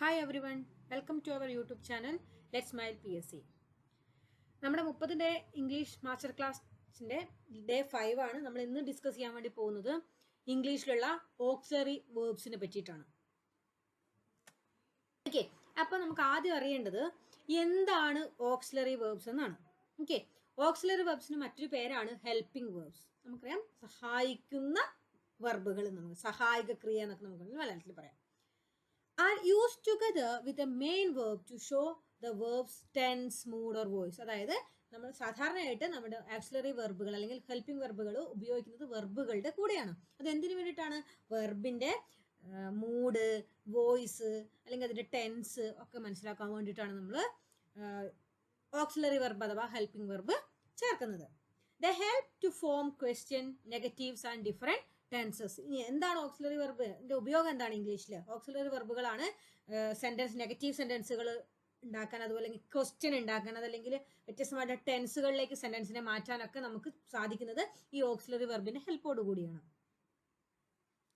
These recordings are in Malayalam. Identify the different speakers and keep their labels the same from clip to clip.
Speaker 1: Hi everyone, welcome to our YouTube channel Let's Smile PSC. നമ്മുടെ 30-ന്റെ ഇംഗ്ലീഷ് മാസ്റ്റർ ക്ലാസ്സിന്റെ ഡേ 5 ആണ് നമ്മൾ ഇന്ന് ഡിസ്കസ് ചെയ്യാൻ വേണ്ടി പോകുന്നത് ഇംഗ്ലീഷിലുള്ള ഓക്സിലറി വേർബ്സിനെ പറ്റിയിട്ടാണ്. ഓക്കെ, അപ്പോൾ നമുക്ക് ആദ്യം അറിയേണ്ടത് എന്താണ് ഓക്സിലറി വേർബ്സ് എന്നാണ്. ഓക്കെ, ഓക്സിലറി വേർബ്സിന് മറ്റൊരു പേരാണ് ഹെൽപ്പിംഗ് വേർബ്സ്. നമുക്കറിയാം സഹായിക്കുന്ന വെർബുകൾ, നമുക്ക് സഹായക ക്രിയ എന്നൊക്കെ നമുക്ക് മലയാളത്തിൽ പറയാം. Are used together with the main verb to show the verb's tense, mood or voice. അതായത് നമ്മൾ സാധാരണയായിട്ട് നമ്മുടെ ആക്സിലറി വെർബുകൾ അല്ലെങ്കിൽ ഹെൽപ്പിംഗ് വെർബുകൾ ഉപയോഗിക്കുന്നത് വെർബുകളുടെ കൂടെയാണ്. അത് എന്തിനു വേണ്ടിയിട്ടാണ്? വെർബിന്റെ മൂഡ്, വോയിസ് അല്ലെങ്കിൽ അതിന്റെ ടെൻസ് ഒക്കെ മനസ്സിലാക്കാൻ വേണ്ടിയിട്ടാണ് നമ്മൾ ഓക്സിലറി വെർബ് അഥവാ ഹെൽപ്പിംഗ് വെർബ് ചേർക്കുന്നത്. They help to form question, negatives and different tenses. ഇനി എന്താണ് ഓക്സിലറി വെർബ്? ഇതിന്റെ ഉപയോഗം എന്താണ് ഇംഗ്ലീഷിൽ? ഓക്സിലറി വെർബുകളാണ് സെന്റൻസ്, നെഗറ്റീവ് സെന്റൻസുകൾ ഉണ്ടാക്കാൻ, അതുപോലെ ക്വസ്റ്റ്യൻ ഉണ്ടാക്കാൻ, അതല്ലെങ്കിൽ വ്യത്യസ്തമായിട്ട് ടെൻസുകളിലേക്ക് സെന്റൻസിനെ മാറ്റാനൊക്കെ നമുക്ക് സാധിക്കുന്നത് ഈ ഓക്സിലറി വെർബിന്റെ ഹെൽപ്പോട് കൂടിയാണ്.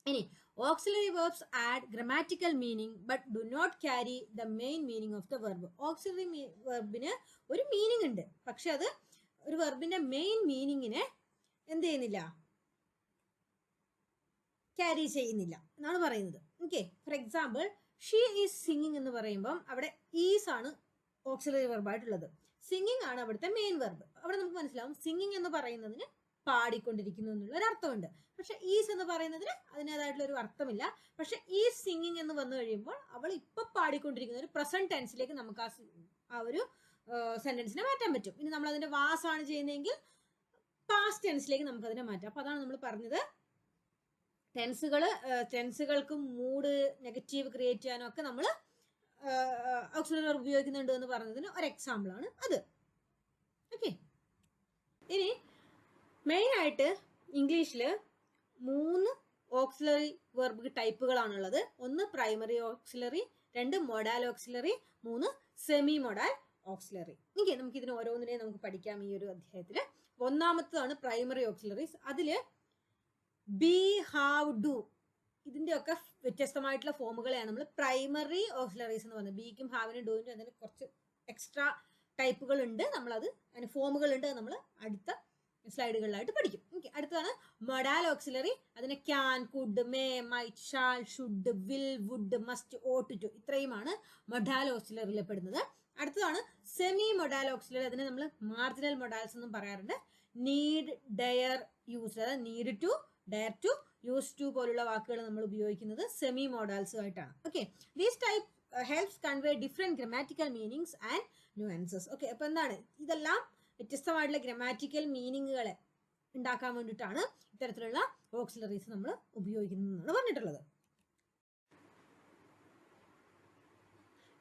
Speaker 1: ഇനി auxiliary verbs add grammatical meaning but do not carry the main meaning of the verb. Auxiliary വെർബിന് ഒരു മീനിങ് ഉണ്ട്, പക്ഷെ അത് ഒരു വെർബിന്റെ മെയിൻ മീനിങ്ങിനെ എന്ത് ചെയ്യുന്നില്ല, ക്യാരി ചെയ്യുന്നില്ല എന്നാണ് പറയുന്നത്. Okay, four example she is singing എന്ന് പറയുമ്പം അവിടെ ഈസ് ആണ് ഓക്സിലറി വെർബായിട്ടുള്ളത്. സിംഗിങ് ആണ് അവിടുത്തെ മെയിൻ വെർബ്. അവിടെ നമുക്ക് മനസ്സിലാവും സിംഗിങ് എന്ന് പറയുന്നതിന് പാടിക്കൊണ്ടിരിക്കുന്നു എന്നുള്ള ഒരു അർത്ഥമുണ്ട്. പക്ഷെ ഈസ് എന്ന് പറയുന്നതിന് അതിൻ്റെതായിട്ടുള്ള ഒരു അർത്ഥമില്ല. പക്ഷെ ഈസ് സിംഗിങ് എന്ന് വന്നു കഴിയുമ്പോൾ അവൾ ഇപ്പൊ പാടിക്കൊണ്ടിരിക്കുന്ന ഒരു പ്രസന്റ് ടെൻസിലേക്ക് നമുക്ക് ആ ഒരു സെന്റൻസിനെ മാറ്റാൻ പറ്റും. ഇനി നമ്മൾ അതിന്റെ വാസാണ് ചെയ്യുന്നതെങ്കിൽ ടെൻസിലേക്ക് നമുക്ക് അതിനെ മാറ്റാം. അപ്പൊ അതാണ് നമ്മൾ പറഞ്ഞത്, ടെൻസുകൾക്ക് മൂഡ്, നെഗറ്റീവ് ക്രിയേറ്റ് ചെയ്യാനും ഒക്കെ നമ്മൾ ഓക്സിലറി വെർബ് ഉപയോഗിക്കുന്നുണ്ട് എന്ന് പറഞ്ഞതിന് ഒരു എക്സാമ്പിൾ ആണ് അത്. ഓക്കെ, ഇനി മെയിൻ ആയിട്ട് ഇംഗ്ലീഷിൽ 3 ഓക്സിലറി വെർബ് ടൈപ്പുകളാണുള്ളത്. 1 primary auxiliary, 2 modal auxiliary, 3 semi modal auxiliary. Okay, നമുക്ക് ഇതിന് ഓരോന്നിനെയും നമുക്ക് പഠിക്കാം ഈ ഒരു അധ്യായത്തിൽ. ഒന്നാമത്തതാണ് പ്രൈമറി ഓക്സിലറീസ്. അതില് ബി, ഹാവ്, ഡു ഇതിന്റെയൊക്കെ വ്യത്യസ്തമായിട്ടുള്ള ഫോമുകളെയാണ് നമ്മൾ പ്രൈമറി ഓക്സിലറീസ് എന്ന് പറയുന്നത്. ബിക്കും ഹാവിനും ഡൂവിനും അതിന് കുറച്ച് എക്സ്ട്രാ ടൈപ്പുകൾ ഉണ്ട്, നമ്മളത് അതിന് ഫോമുകൾ ഉണ്ട്, നമ്മൾ അടുത്ത സ്ലൈഡുകളിലായിട്ട് പഠിക്കും. ഓക്കെ, അടുത്തതാണ് മൊഡാൽ ഓക്സിലറി. അതിന് can, could, may, might, shall, should, will, would, must, ought to ഇത്രയുമാണ് മൊഡാൽ ഓക്സിലറിയിൽ പെടുന്നത്. അടുത്തതാണ് സെമി മൊഡാൽ ഓക്സിലറി. അതിനെ നമ്മൾ മാർജിനൽ മൊഡാൽസ് എന്നും പറയാറുണ്ട്. നീഡ്, ഡെയർ, യൂസ്, അതായത് need to, dare to, use to പോലുള്ള വാക്കുകൾ നമ്മൾ ഉപയോഗിക്കുന്നത് സെമി മോഡാൽസ് ആയിട്ടാണ്. Okay, these type helps convey different grammatical meanings and nuances. Okay, അപ്പൊ എന്താണ് ഇതെല്ലാം വ്യത്യസ്തമായിട്ടുള്ള ഗ്രമാറ്റിക്കൽ മീനിങ്ങുകളെ ഉണ്ടാക്കാൻ വേണ്ടിയിട്ടാണ് ഇത്തരത്തിലുള്ള ഓക്സിലറീസ് നമ്മൾ ഉപയോഗിക്കുന്നതെന്നാണ് പറഞ്ഞിട്ടുള്ളത്.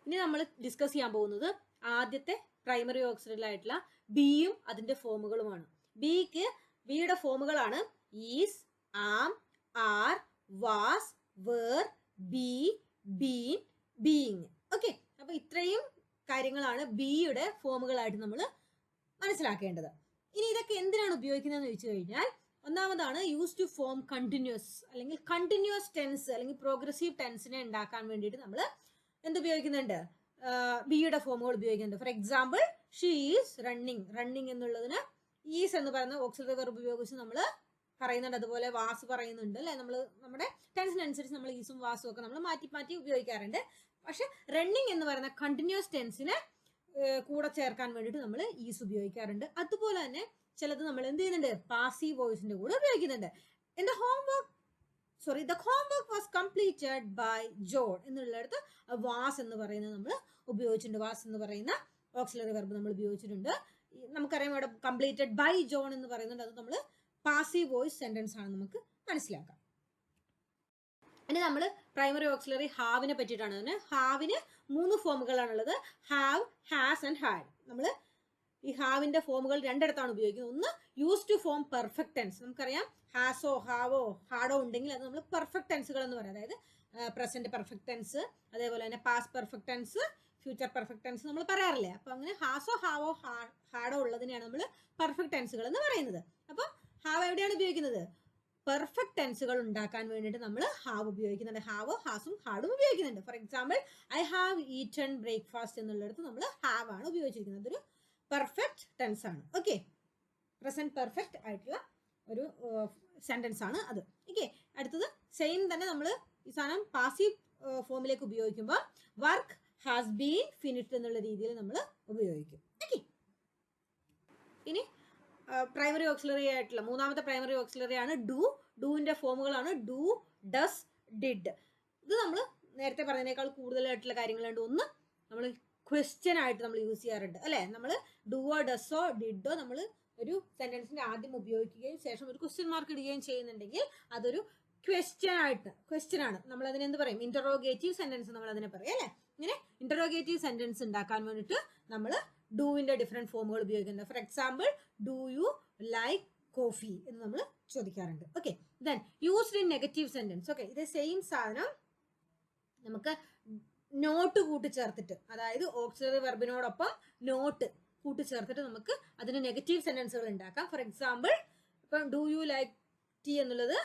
Speaker 1: ഇനി നമ്മൾ ഡിസ്കസ് ചെയ്യാൻ പോകുന്നത് ആദ്യത്തെ പ്രൈമറി ഓക്സിലറി ആയിട്ടുള്ള ബിയും അതിന്റെ ഫോമുകളുമാണ്. ബിയുടെ ഫോമുകളാണ് is, am, are, was, were, be, been, being. Okay, അപ്പൊ ഇത്രയും കാര്യങ്ങളാണ് ബിയുടെ ഫോമുകളായിട്ട് നമ്മൾ മനസ്സിലാക്കേണ്ടത്. ഇനി ഇതൊക്കെ എന്തിനാണ് ഉപയോഗിക്കുന്നതെന്ന് ചോദിച്ചു കഴിഞ്ഞാൽ, ഒന്നാമതാണ് യൂസ് ടു ഫോം കണ്ടിന്യൂസ് അല്ലെങ്കിൽ കണ്ടിന്യൂസ് ടെൻസ് അല്ലെങ്കിൽ പ്രോഗ്രസീവ് ടെൻസിനെ ഉണ്ടാക്കാൻ വേണ്ടിയിട്ട് നമ്മൾ എന്തുപയോഗിക്കുന്നുണ്ട്? ബിയുടെ ഫോമുകൾ ഉപയോഗിക്കുന്നുണ്ട്. For example she is running. Running എന്നുള്ളതിന് ഈസ് എന്ന് പറയുന്ന ഓക്സിലറി വെർബ് ഉപയോഗിച്ച് നമ്മൾ പറയുന്നുണ്ട്. അതുപോലെ വാസ് പറയുന്നുണ്ട് അല്ലെ. നമ്മൾ നമ്മുടെ ടെൻസിനനുസരിച്ച് നമ്മൾ ഈസും വാസും ഒക്കെ നമ്മൾ മാറ്റി മാറ്റി ഉപയോഗിക്കാറുണ്ട്. പക്ഷെ റണ്ണിങ് എന്ന് പറയുന്ന കണ്ടിന്യൂസ് ടെൻസിനെ കൂടെ ചേർക്കാൻ വേണ്ടിയിട്ട് നമ്മൾ ഈസ് ഉപയോഗിക്കാറുണ്ട്. അതുപോലെ തന്നെ ചിലത് നമ്മൾ എന്ത് ചെയ്യുന്നുണ്ട്? പാസീവ് വോയിസിന്റെ കൂടെ ഉപയോഗിക്കുന്നുണ്ട്. The homework was completed by John എന്നുള്ളിടത്ത് വാസ് എന്ന് പറയുന്നത് നമ്മൾ ഉപയോഗിച്ചിട്ടുണ്ട്. വാസ് എന്ന് പറയുന്ന ഓക്സിലറി വെർബ് നമ്മൾ ഉപയോഗിച്ചിട്ടുണ്ട്. നമുക്കറിയാം ഇവിടെ കംപ്ലീറ്റഡ് ബൈ ജോൺ എന്ന് പറയുന്നുണ്ട്. അത് നമ്മൾ പാസീവ് വോയിസ് സെന്റൻസ് ആണ് നമുക്ക് മനസ്സിലാക്കാം. ഇനി നമ്മൾ പ്രൈമറി ഓക്സിലറി ഹാവിനെ പറ്റിയിട്ടാണ്. അതിന് ഹാവിന് 3 ഫോമുകളാണുള്ളത്. Have, has and had. നമ്മൾ ഈ ഹാവിന്റെ ഫോമുകൾ രണ്ടിടത്താണ് ഉപയോഗിക്കുന്നത്. ഒന്ന് use to form perfect tense. നമുക്കറിയാം ഹാസോ, ഹാവോ, ഹാഡോ ഉണ്ടെങ്കിൽ അത് നമ്മൾ പെർഫെക്റ്റ് ടെൻസുകൾ എന്ന് പറയാം. അതായത് പ്രസന്റ് പെർഫെക്റ്റ് ടെൻസ്, അതേപോലെ തന്നെ past perfect tense, future perfect tense നമ്മൾ പറയാറില്ലേ. അപ്പൊ അങ്ങനെ ഹാസോ, ഹാവോ, ഹാഡോ ഉള്ളതിനെയാണ് നമ്മൾ പെർഫെക്റ്റ് ടെൻസുകൾ എന്ന് പറയുന്നത്. അപ്പൊ ഹാവ് എവിടെയാണ് ഉപയോഗിക്കുന്നത്? പെർഫെക്റ്റ് ടെൻസുകൾ ഉണ്ടാക്കാൻ വേണ്ടിയിട്ട് നമ്മൾ ഹാവ് ഉപയോഗിക്കുന്നുണ്ട്. ഹാവോ ഹാസും ഹാഡും ഉപയോഗിക്കുന്നുണ്ട്. For example I have eaten breakfast എന്നുള്ളിടത്ത് നമ്മൾ ഹാവ് ആണ് ഉപയോഗിച്ചിരിക്കുന്നത്. അതൊരു പെർഫെക്റ്റ് ടെൻസ് ആണ്. ഓക്കെ, പ്രസന്റ് പെർഫെക്റ്റ് ആയിട്ടുള്ള ഒരു സെന്റൻസ് ആണ് അത്. ഓക്കെ, അടുത്തത് സെയിം തന്നെ നമ്മൾ ഈ സാധനം പാസീവ് ഫോമിലേക്ക് ഉപയോഗിക്കുമ്പോൾ വർക്ക് ഹാസ് ബീൻ ഫിനിഷ്ഡ് എന്നുള്ള രീതിയിൽ നമ്മൾ ഉപയോഗിക്കും. ഓക്കെ, ഇനി പ്രൈമറി ഓക്സിലറി ആയിട്ടുള്ള മൂന്നാമത്തെ പ്രൈമറി ഓക്സിലറി ആണ് ഡു. ഡൂവിന്റെ ഫോമുകളാണ് ഡു, ഡസ്, ഡിഡ്. ഇത് നമ്മൾ നേരത്തെ പറഞ്ഞതിനേക്കാൾ കൂടുതലായിട്ടുള്ള കാര്യങ്ങളുണ്ട്. ഒന്ന് നമ്മൾ ക്വസ്റ്റ്യൻ ആയിട്ട് നമ്മൾ യൂസ് ചെയ്യാറുണ്ട് അല്ലെ. നമ്മൾ ഡുവോ ഡസോ ഡിഡോ നമ്മൾ ഒരു സെന്റൻസിന്റെ ആദ്യം ഉപയോഗിക്കുകയും ശേഷം ഒരു ക്വസ്റ്റ്യൻ മാർക്ക് ഇടുകയും ചെയ്യുന്നുണ്ടെങ്കിൽ അതൊരു ക്വസ്റ്റ്യൻ ആണ്. നമ്മൾ അതിനെ എന്ത് പറയും? ഇന്ററോഗേറ്റീവ് സെന്റൻസ് നമ്മൾ അതിനെ പറയും അല്ലെ. ഇങ്ങനെ ഇന്ററോഗേറ്റീവ് സെന്റൻസ് ഉണ്ടാക്കാൻ വേണ്ടിയിട്ട് നമ്മൾ ഡൂവിന്റെ ഡിഫറെന്റ് ഫോമുകൾ ഉപയോഗിക്കുന്നുണ്ട്. For example do you like coffee എന്ന് നമ്മൾ ചോദിക്കാറുണ്ട്. Okay, then used in negative sentence. Okay, ഇത് സെയിം സാധനം നമുക്ക് നോട്ട് കൂട്ടിച്ചേർത്തിട്ട്, അതായത് ഓക്സിലറി വെർബിനോടൊപ്പം നോട്ട് കൂട്ടിച്ചേർത്തിട്ട് നമുക്ക് അതിന് നെഗറ്റീവ് സെന്റൻസുകൾ ഉണ്ടാക്കാം. ഫോർ എക്സാമ്പിൾ ഇപ്പം ഡു യു ലൈക്ക് ടീ എന്നുള്ളത്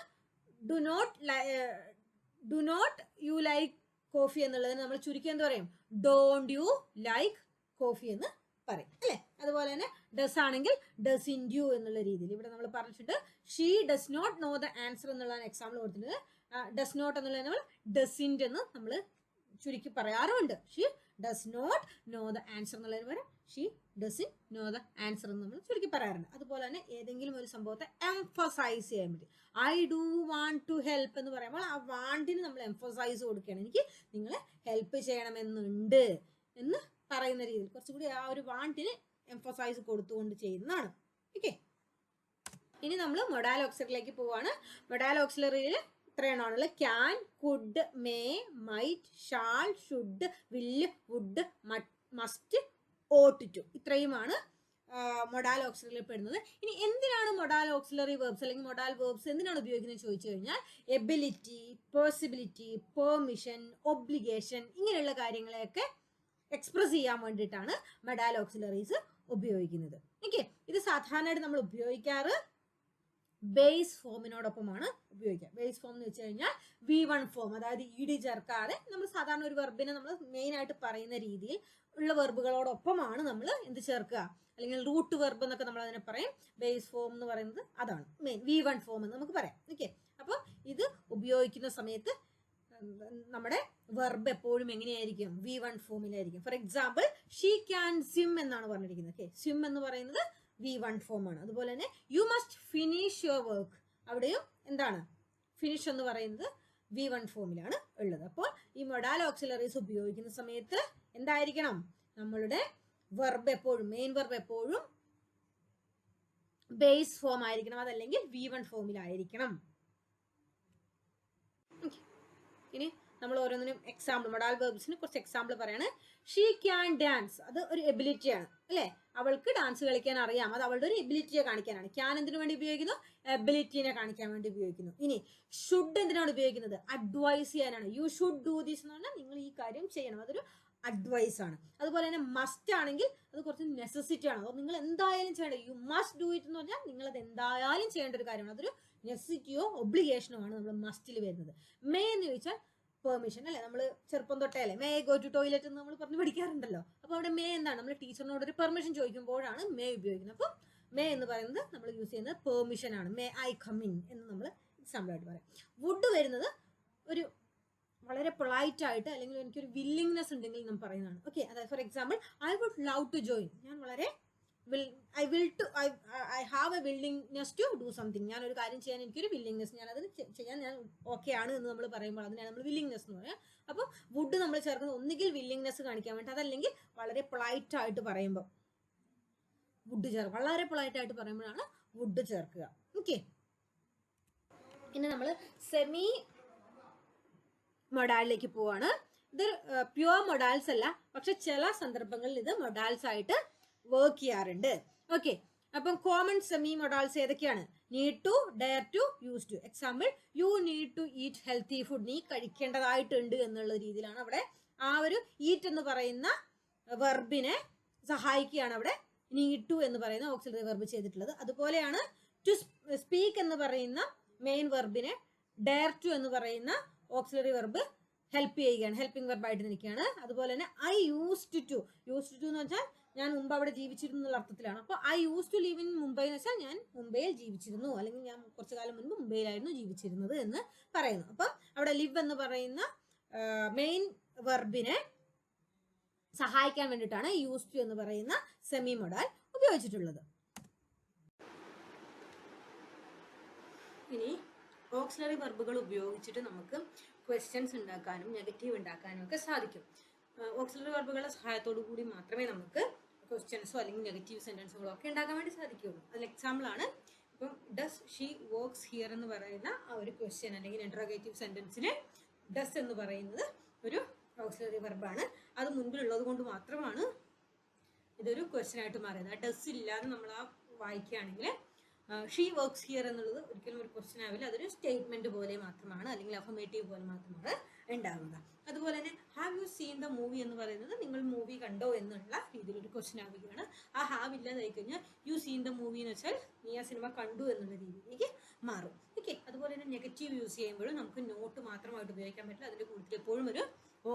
Speaker 1: do not you like coffee എന്നുള്ളതിന് നമ്മൾ ചുരുക്കി എന്ത് പറയും? ഡോണ്ട് യു ലൈക്ക് കോഫി എന്ന് പറയും അല്ലെ. അതുപോലെ തന്നെ ഡസ് ആണെങ്കിൽ ഡസിന്റ് യു എന്നുള്ള രീതിയിൽ ഇവിടെ നമ്മൾ പറഞ്ഞിട്ടുണ്ട്. She does not know the answer എന്നുള്ളതാണ് എക്സാമ്പിൾ കൊടുത്തിട്ടുണ്ട്. ഡസ് നോട്ട് എന്നുള്ളത് നമ്മൾ ഡസിന്റ് എന്ന് നമ്മൾ ചുരുക്കി പറയാറുമുണ്ട്. She does not know the answer എന്നുള്ളതിന് പകരം she doesn't know the answer എന്ന് നമ്മൾ ചുരുക്കി പറയാറുണ്ട്. അതുപോലെ തന്നെ ഏതെങ്കിലും ഒരു സംഭവത്തെ എംഫസൈസ് ചെയ്യാൻ വേണ്ടി I do want to help എന്ന് പറയുമ്പോൾ ആ വാണ്ടിന് നമ്മൾ എംഫസൈസ് കൊടുക്കുകയാണ്. എനിക്ക് നിങ്ങളെ ഹെൽപ്പ് ചെയ്യണമെന്നുണ്ട് എന്ന് പറയുന്ന രീതിയിൽ കുറച്ചുകൂടി ആ ഒരു വാണ്ടിന് എംഫസൈസ് കൊടുത്തുകൊണ്ട് ചെയ്യുന്നതാണ്. ഓക്കെ, ഇനി നമ്മൾ മൊഡാൽ ഓക്സിലറിയിലേക്ക് പോവാണ്. മൊഡാൽ ഓക്സിലറിയിൽ ഇത്രയാണുള്ളത്: can, could, may, might, shall, should, will, would, must, ought to. ഇത്രയുമാണ് മൊഡാൽ ഓക്സിലറിയിൽ പെടുന്നത്. ഇനി എന്തിനാണ് മൊഡാൽ ഓക്സിലറി വേർബ്സ് അല്ലെങ്കിൽ മൊഡാൽ വേർബ്സ് എന്തിനാണ് ഉപയോഗിക്കുന്നത് ചോദിച്ചു കഴിഞ്ഞാൽ എബിലിറ്റി, പോസിബിലിറ്റി, പെർമിഷൻ, ഒബ്ലിഗേഷൻ ഇങ്ങനെയുള്ള കാര്യങ്ങളെയൊക്കെ എക്സ്പ്രസ് ചെയ്യാൻ വേണ്ടിയിട്ടാണ് മൊഡാൽ ഓക്സിലറീസ് ഉപയോഗിക്കുന്നത്. ഓക്കെ, ഇത് സാധാരണയായിട്ട് നമ്മൾ ഉപയോഗിക്കാറ് ബേസ് ഫോമിനോടൊപ്പമാണ് ഉപയോഗിക്കുക. ബേസ് ഫോം എന്ന് വെച്ച് കഴിഞ്ഞാൽ V1 ഫോം, അതായത് ഇ ഡി ചേർക്കാതെ നമ്മൾ സാധാരണ ഒരു വെർബിനെ നമ്മൾ മെയിൻ ആയിട്ട് പറയുന്ന രീതിയിൽ ഉള്ള വെർബുകളോടൊപ്പമാണ് നമ്മൾ എന്ത് ചേർക്കുക, അല്ലെങ്കിൽ റൂട്ട് വെർബ് എന്നൊക്കെ നമ്മൾ അതിനെ പറയും. ബേസ് ഫോം എന്ന് പറയുന്നത് അതാണ് മെയിൻ V1 ഫോം എന്ന് നമുക്ക് പറയാം. ഓക്കെ, അപ്പോൾ ഇത് ഉപയോഗിക്കുന്ന സമയത്ത് നമ്മുടെ വെർബ് എപ്പോഴും എങ്ങനെയായിരിക്കും? V1 ഫോമിലായിരിക്കും. For example she can swim എന്നാണ് പറഞ്ഞിരിക്കുന്നത്. ഓക്കെ, സ്വിം എന്ന് പറയുന്നത് V1 ഫോം ആണ്. അതുപോലെ തന്നെ you must finish your work, അവിടെയും എന്താണ്? ഫിനിഷ് എന്ന് പറയുന്നത് V1 ഫോമിലാണ് ഉള്ളത്. അപ്പോൾ ഈ മൊഡാൽ ഓക്സിലറീസ് ഉപയോഗിക്കുന്ന സമയത്ത് എന്തായിരിക്കണം? നമ്മളുടെ വെർബ് എപ്പോഴും, മെയിൻ വെർബ് എപ്പോഴും ബേസ് ഫോം ആയിരിക്കണം, അതല്ലെങ്കിൽ V1 ഫോമിലായിരിക്കണം. ഇനി നമ്മൾ ഓരോന്നിനും എക്സാമ്പിൾ, മൊഡാൽ വെർബ്സിന് കുറച്ച് എക്സാമ്പിൾ പറയാണ്. ഷീ ക്യാൻ ഡാൻസ്, അത് ഒരു എബിലിറ്റിയാണ് അല്ലെ. അവൾക്ക് ഡാൻസ് കളിക്കാൻ അറിയാം, അത് അവളുടെ ഒരു എബിലിറ്റിയെ കാണിക്കാനാണ്. ക്യാൻ എന്തിനു വേണ്ടി ഉപയോഗിക്കുന്നു? എബിലിറ്റിനെ കാണിക്കാൻ വേണ്ടി ഉപയോഗിക്കുന്നു. ഇനി ഷുഡ് എന്തിനാണ് ഉപയോഗിക്കുന്നത്? അഡ്വൈസ് ചെയ്യാനാണ്. യു ഷുഡ് ഡു ദിസ് എന്ന് പറഞ്ഞാൽ നിങ്ങൾ ഈ കാര്യം ചെയ്യണം, അതൊരു അഡ്വൈസ് ആണ്. അതുപോലെ തന്നെ മസ്റ്റ് ആണെങ്കിൽ അത് കുറച്ച് നെസസിറ്റി ആണ്, അത് നിങ്ങൾ എന്തായാലും ചെയ്യേണ്ടത്. യു മസ്റ്റ് ഡു ഇറ്റ് എന്ന് പറഞ്ഞാൽ നിങ്ങൾ അത് എന്തായാലും ചെയ്യേണ്ട ഒരു കാര്യമാണ്, അതൊരു നെസസിറ്റിയോ ഒബ്ലിഗേഷനോ ആണ് നമ്മൾ മസ്റ്റിൽ വരുന്നത്. മേ എന്ന് ചോദിച്ചാൽ പെർമിഷൻ അല്ലെ. നമ്മൾ ചെറുപ്പം തൊട്ടേ അല്ലെ മേ ഗോ ടു ടോയ്ലറ്റ് എന്ന് നമ്മൾ പറഞ്ഞ് പഠിക്കാറുണ്ടല്ലോ. അപ്പോൾ അവിടെ മേ എന്താണ്? നമ്മൾ ടീച്ചറിനോട് ഒരു പെർമിഷൻ ചോദിക്കുമ്പോഴാണ് മേ ഉപയോഗിക്കുന്നത്. അപ്പം മേ എന്ന് പറയുന്നത് നമ്മൾ യൂസ് ചെയ്യുന്നത് പെർമിഷൻ ആണ്. മേ ഐ കം ഇൻ എന്ന് നമ്മൾ എക്സാമ്പിൾ ആയിട്ട് പറയാം. വുഡ് വരുന്നത് ഒരു വളരെ പൊളൈറ്റ് ആയിട്ട്, അല്ലെങ്കിൽ എനിക്കൊരു വില്ലിങ്നെസ് ഉണ്ടെങ്കിൽ നമ്മൾ പറയുന്നതാണ്. ഓക്കെ, അതായത് for example I would love to join, ഞാൻ വളരെ I have a willingness to do something, ഞാൻ ഒരു കാര്യം ചെയ്യാൻ എനിക്കൊരു വില്ലിങ്നെസ്, ഞാൻ അതിന് ചെയ്യാൻ ഞാൻ ഓക്കെ ആണ് എന്ന് നമ്മൾ പറയുമ്പോൾ അതിനാണ് നമ്മൾ വില്ലിങ്നെസ് എന്ന് പറയാം. അപ്പോൾ വുഡ് നമ്മൾ ചേർക്കുന്നത് ഒന്നുകിൽ വില്ലിങ്നെസ് കാണിക്കാൻ വേണ്ടി, അതല്ലെങ്കിൽ വളരെ പൊളൈറ്റ് ആയിട്ട് പറയുമ്പോൾ വുഡ് ചേർക്കുക, വളരെ പൊളൈറ്റ് ആയിട്ട് പറയുമ്പോഴാണ് വുഡ് ചേർക്കുക. ഓക്കെ, ഇനി നമ്മൾ സെമി മൊഡാലിലേക്ക് പോവാണ്. ഇത് പ്യുവർ മൊഡാൽസ് അല്ല, പക്ഷെ ചില സന്ദർഭങ്ങളിൽ ഇത് മൊഡാൽസ് ആയിട്ട് വർക്ക് ചെയ്യാറുണ്ട്. ഓക്കെ, അപ്പം കോമൺ സെമി മൊഡാൽസ് ഏതൊക്കെയാണ്? Need to, dare to, use to. Example you need to eat healthy food, നീ കഴിക്കേണ്ടതായിട്ടുണ്ട് എന്നുള്ള രീതിയിലാണ് അവിടെ ആ ഒരു ഈറ്റ് എന്ന് പറയുന്ന വെർബിനെ സഹായിക്കുകയാണ് അവിടെ നീഡ് ടു എന്ന് പറയുന്ന ഓക്സിലറി വെർബ് ചെയ്തിട്ടുള്ളത്. അതുപോലെയാണ് ടു സ്പീക്ക് എന്ന് പറയുന്ന മെയിൻ വെർബിനെ ഡെയർ ടു എന്ന് പറയുന്ന ഓക്സിലറി വെർബ് ഹെൽപ്പ് ചെയ്യുകയാണ്, ഹെൽപ്പിംഗ് വെർബായിട്ട് നിൽക്കുകയാണ്. അതുപോലെ തന്നെ ഐ യൂസ്ഡ് ടു എന്ന് വെച്ചാൽ ഞാൻ മുമ്പ് അവിടെ ജീവിച്ചിരുന്നു എന്നുള്ള അർത്ഥത്തിലാണ്. അപ്പോൾ I use to live in Mumbai എന്ന് വെച്ചാൽ ഞാൻ മുംബൈയിൽ ജീവിച്ചിരുന്നു, അല്ലെങ്കിൽ ഞാൻ കുറച്ചു കാലം മുൻപ് മുംബൈയിലായിരുന്നു ജീവിച്ചിരുന്നത് എന്ന് പറയുന്നു. അപ്പം അവിടെ ലിവ് എന്ന് പറയുന്ന മെയിൻ വെർബിനെ സഹായിക്കാൻ വേണ്ടിയിട്ടാണ് യൂസ് ടു എന്ന് പറയുന്ന സെമി മൊഡാൽ ഉപയോഗിച്ചിട്ടുള്ളത്. ഇനി ഓക്സിലറി വെർബുകൾ ഉപയോഗിച്ചിട്ട് നമുക്ക് ക്വസ്റ്റ്യൻസ് ഉണ്ടാക്കാനും നെഗറ്റീവ് ഉണ്ടാക്കാനും ഒക്കെ സാധിക്കും. ഓക്സിലറി വെർബുകളുടെ സഹായത്തോടു കൂടി മാത്രമേ നമുക്ക് ക്വസ്റ്റ്യൻസോ അല്ലെങ്കിൽ നെഗറ്റീവ് സെന്റൻസുകളോ ഒക്കെ ഉണ്ടാക്കാൻ വേണ്ടി സാധിക്കുകയുള്ളൂ. അതിൽ എക്സാമ്പിൾ ആണ് ഇപ്പം ഡസ് ഷീ വർക്ക്സ് ഹിയർ എന്ന് പറയുന്ന ആ ഒരു ക്വസ്റ്റ്യൻ അല്ലെങ്കിൽ ഇന്ററോഗേറ്റീവ് സെന്റൻസിന് ഡസ് എന്ന് പറയുന്നത് ഒരു ഓക്സിലറി വെർബാണ്. അത് മുൻപിലുള്ളത് കൊണ്ട് മാത്രമാണ് ഇതൊരു ക്വസ്റ്റ്യൻ ആയിട്ട് മാറിയത്. ആ ഡസ് ഇല്ലാതെ നമ്മൾ ആ വായിക്കുകയാണെങ്കിൽ ഷീ വർക്ക്സ് ഹിയർ എന്നുള്ളത് ഒരിക്കലും ഒരു ക്വസ്റ്റ്യൻ ആവില്ല, അതൊരു സ്റ്റേറ്റ്മെന്റ് പോലെ മാത്രമാണ്, അല്ലെങ്കിൽ അഫർമേറ്റീവ് പോലെ മാത്രമാണ് ഉണ്ടാവുക. അതുപോലെ തന്നെ have you seen the movie എന്ന് പറയുന്നത് നിങ്ങൾ മൂവി കണ്ടോ എന്നുള്ള രീതിയിൽ ഒരു ക്വസ്റ്റ്യൻ ആവുകയാണ്. ആ ഹാവ് ഇല്ലാതായി കഴിഞ്ഞാൽ യു സീൻ ദ മൂവി എന്ന് വെച്ചാൽ നീ ആ സിനിമ കണ്ടു എന്നുള്ള രീതിയിലേക്ക് മാറും. ഓക്കെ, അതുപോലെ തന്നെ നെഗറ്റീവ് യൂസ് ചെയ്യുമ്പോഴും നമുക്ക് നോട്ട് മാത്രമായിട്ട് ഉപയോഗിക്കാൻ പറ്റില്ല. അതിന്റെ കൂടുതൽ എപ്പോഴും ഒരു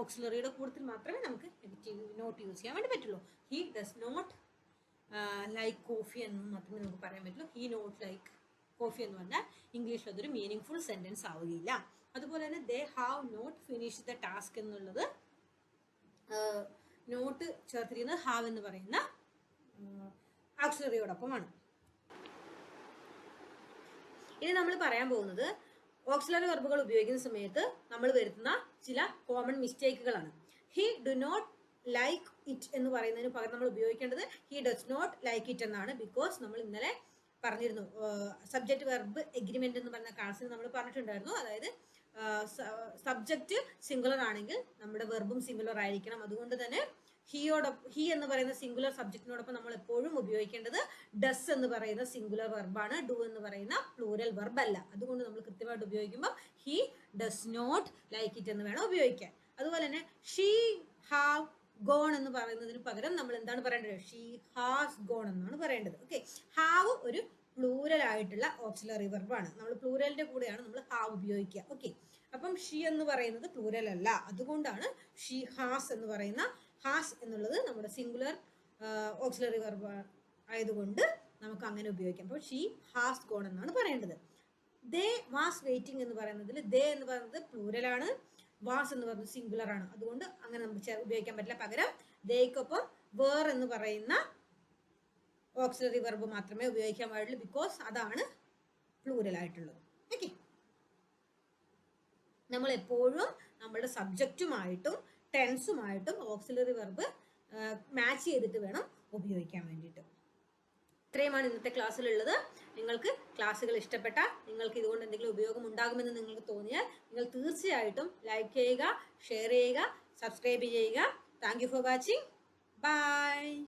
Speaker 1: ഓക്സിലറിയുടെ കൂടുതൽ മാത്രമേ നമുക്ക് നെഗറ്റീവ് നോട്ട് യൂസ് ചെയ്യാൻ വേണ്ടി പറ്റുള്ളൂ. He does not like coffee എന്ന് മാത്രമേ നമുക്ക് പറയാൻ പറ്റുള്ളൂ. ഹി നോട്ട് ലൈക്ക് കോഫി എന്ന് പറഞ്ഞാൽ ഇംഗ്ലീഷിൽ അതൊരു മീനിങ് ഫുൾ സെന്റൻസ് ആവുകയില്ല. അതുപോലെ തന്നെ they have not finish the task എന്നുള്ളത് നോട്ട് ചേർത്തിരിക്കുന്നത് ഹാവ് എന്ന് പറയുന്ന ഓക്സിലറിയോടൊപ്പമാണ്. ഇനി നമ്മൾ പറയാൻ പോകുന്നത് ഓക്സിലറി വെർബുകൾ ഉപയോഗിക്കുന്ന സമയത്ത് നമ്മൾ വരുത്തുന്ന ചില കോമൺ മിസ്റ്റേക്കുകളാണ്. He do not like it എന്ന് പറയുന്നതിന് പകരം നമ്മൾ ഉപയോഗിക്കേണ്ടത് he does not like it എന്നാണ്. ബിക്കോസ് നമ്മൾ ഇന്നലെ പറഞ്ഞിരുന്നു സബ്ജക്റ്റ് വെർബ് എഗ്രിമെന്റ് എന്ന് പറഞ്ഞ ക്ലാസ്സിൽ നമ്മൾ പറഞ്ഞിട്ടുണ്ടായിരുന്നു. അതായത് സബ്ജക്റ്റ് സിംഗുലർ ആണെങ്കിൽ നമ്മുടെ വെർബും സിംഗുലർ ആയിരിക്കണം. അതുകൊണ്ട് തന്നെ ഹി എന്ന് പറയുന്ന സിംഗുലർ സബ്ജക്റ്റിനോടൊപ്പം നമ്മൾ എപ്പോഴും ഉപയോഗിക്കേണ്ടത് ഡസ് എന്ന് പറയുന്ന സിംഗുലർ വെർബാണ്, ഡു എന്ന് പറയുന്ന പ്ലൂരൽ വെർബ് അല്ല. അതുകൊണ്ട് നമ്മൾ കൃത്യമായിട്ട് ഉപയോഗിക്കുമ്പോൾ he does not like it എന്ന് വേണം ഉപയോഗിക്കാൻ. അതുപോലെ തന്നെ ഷീ ഹാവ് ഗോൺ എന്ന് പറയുന്നതിന് പകരം നമ്മൾ എന്താണ് പറയേണ്ടത്? ഷീ ഹാസ് ഗോൺ എന്നാണ് പറയേണ്ടത്. ഓക്കെ, ഹാവ് ഒരു പ്ലൂരൽ ആയിട്ടുള്ള ഓക്സിലറി വെർബാണ്. നമ്മൾ പ്ലൂരലിന്റെ കൂടെയാണ് നമ്മൾ ഹാവ് ഉപയോഗിക്കുക. ഓക്കെ, അപ്പം ഷീ എന്ന് പറയുന്നത് പ്ലൂരൽ അല്ല, അതുകൊണ്ടാണ് ഷീ ഹാസ് എന്ന് പറയുന്ന ഹാസ് എന്നുള്ളത് നമ്മുടെ സിംഗുലർ ഓക്സിലറി വെർബ് ആയതുകൊണ്ട് നമുക്ക് അങ്ങനെ ഉപയോഗിക്കാം. അപ്പോൾ ഷീ ഹാസ് ഗോൺ എന്നാണ് പറയേണ്ടത്. ദേ വാസ് വെയിറ്റിംഗ് എന്ന് പറയുന്നതിൽ ദേ എന്ന് പറയുന്നത് പ്ലൂരലാണ്, വാസ് എന്ന് പറയുന്നത് സിംഗുലർ ആണ്. അതുകൊണ്ട് അങ്ങനെ നമുക്ക് ഉപയോഗിക്കാൻ പറ്റില്ല. പകരം ദേക്കൊപ്പം വേർ എന്ന് പറയുന്ന ഓക്സിലറി വെർബ് മാത്രമേ ഉപയോഗിക്കാൻ പാടുള്ളൂ. ബിക്കോസ് അതാണ് പ്ലൂരൽ ആയിട്ടുള്ളത്. ഓക്കെ, നമ്മൾ എപ്പോഴും നമ്മുടെ സബ്ജക്റ്റുമായിട്ടും ടെൻസുമായിട്ടും ഓക്സിലറി വെർബ് മാച്ച് ചെയ്തിട്ട് വേണം ഉപയോഗിക്കാൻ വേണ്ടിയിട്ട്. ഇത്രയുമാണ് ഇന്നത്തെ ക്ലാസ്സിലുള്ളത്. നിങ്ങൾക്ക് ക്ലാസ്സുകൾ ഇഷ്ടപ്പെട്ടാൽ, നിങ്ങൾക്ക് ഇതുകൊണ്ട് എന്തെങ്കിലും ഉപയോഗം ഉണ്ടാകുമെന്ന് നിങ്ങൾക്ക് തോന്നിയാൽ നിങ്ങൾ തീർച്ചയായിട്ടും ലൈക്ക് ചെയ്യുക, ഷെയർ ചെയ്യുക, സബ്സ്ക്രൈബ് ചെയ്യുക. Thank you for watching. By.